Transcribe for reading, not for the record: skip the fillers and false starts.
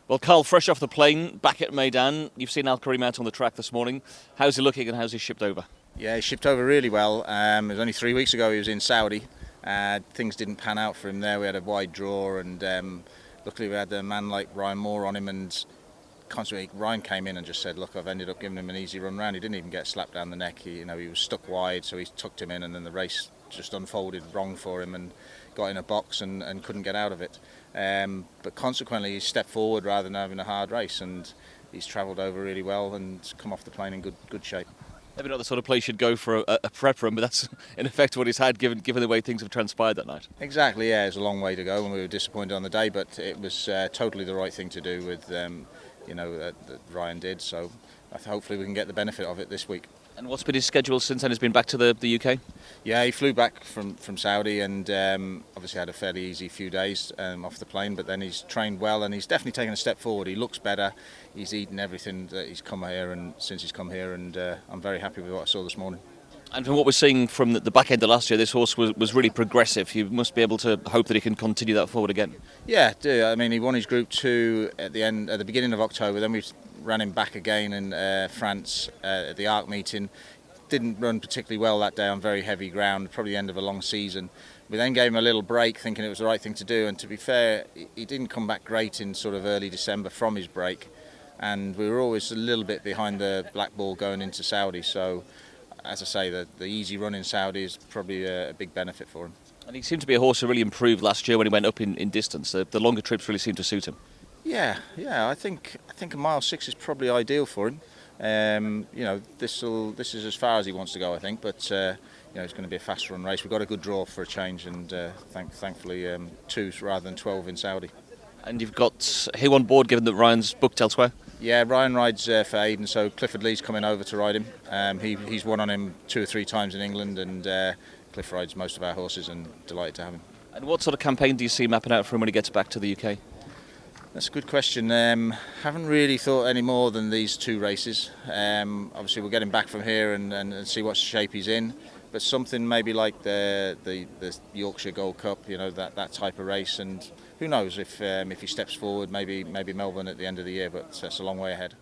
Well, Karl, fresh off the plane, back at Meydan. You've seen Qareem out on the track this morning. How's he looking and how's he shipped over? Yeah, he shipped over really well. It was only 3 weeks ago he was in Saudi. Things didn't pan out for him there. We had a wide draw and luckily we had a man like Ryan Moore on him, and constantly Ryan came in and just said, look, I've ended up giving him an easy run round. He didn't even get slapped down the neck. He was stuck wide, so he tucked him in, and then the race just unfolded wrong for him and got in a box and couldn't get out of it. But consequently he stepped forward rather than having a hard race, and he's travelled over really well and come off the plane in good shape. Maybe not the sort of place you'd go for a prep run, but that's in effect what he's had given the way things have transpired that night. Exactly, yeah, it was a long way to go and we were disappointed on the day, but it was totally the right thing to do with that Ryan did, so hopefully we can get the benefit of it this week. And what's been his schedule since then? He's been back to the UK? Yeah, he flew back from Saudi and obviously had a fairly easy few days off the plane, but then he's trained well and he's definitely taken a step forward. He looks better, he's eaten everything that he's come here and since he's come here, and I'm very happy with what I saw this morning. And from what we're seeing from the back end of last year, this horse was really progressive. You must be able to hope that he can continue that forward again. Yeah, do. I mean, he won his Group 2 at the beginning of October. Then we ran him back again in France at the ARC meeting. Didn't run particularly well that day on very heavy ground, probably the end of a long season. We then gave him a little break thinking it was the right thing to do, and to be fair, he didn't come back great in sort of early December from his break, and we were always a little bit behind the black ball going into Saudi, so as I say, the easy run in Saudi is probably a big benefit for him. And he seemed to be a horse who really improved last year when he went up in distance. The longer trips really seemed to suit him. Yeah, I think a mile 6 is probably ideal for him. This is as far as he wants to go, I think, but it's going to be a fast run race. We've got a good draw for a change, and thankfully 2 rather than 12 in Saudi. And you've got him on board, given that Ryan's booked elsewhere? Yeah, Ryan rides for Aiden, so Clifford Lee's coming over to ride him. He's won on him 2 or 3 times in England, and Cliff rides most of our horses, and delighted to have him. And what sort of campaign do you see mapping out for him when he gets back to the UK? That's a good question. Haven't really thought any more than these 2 races. Obviously we'll get him back from here and see what shape he's in, but something maybe like the Yorkshire Gold Cup, that type of race, and who knows if he steps forward, maybe Melbourne at the end of the year, but that's a long way ahead.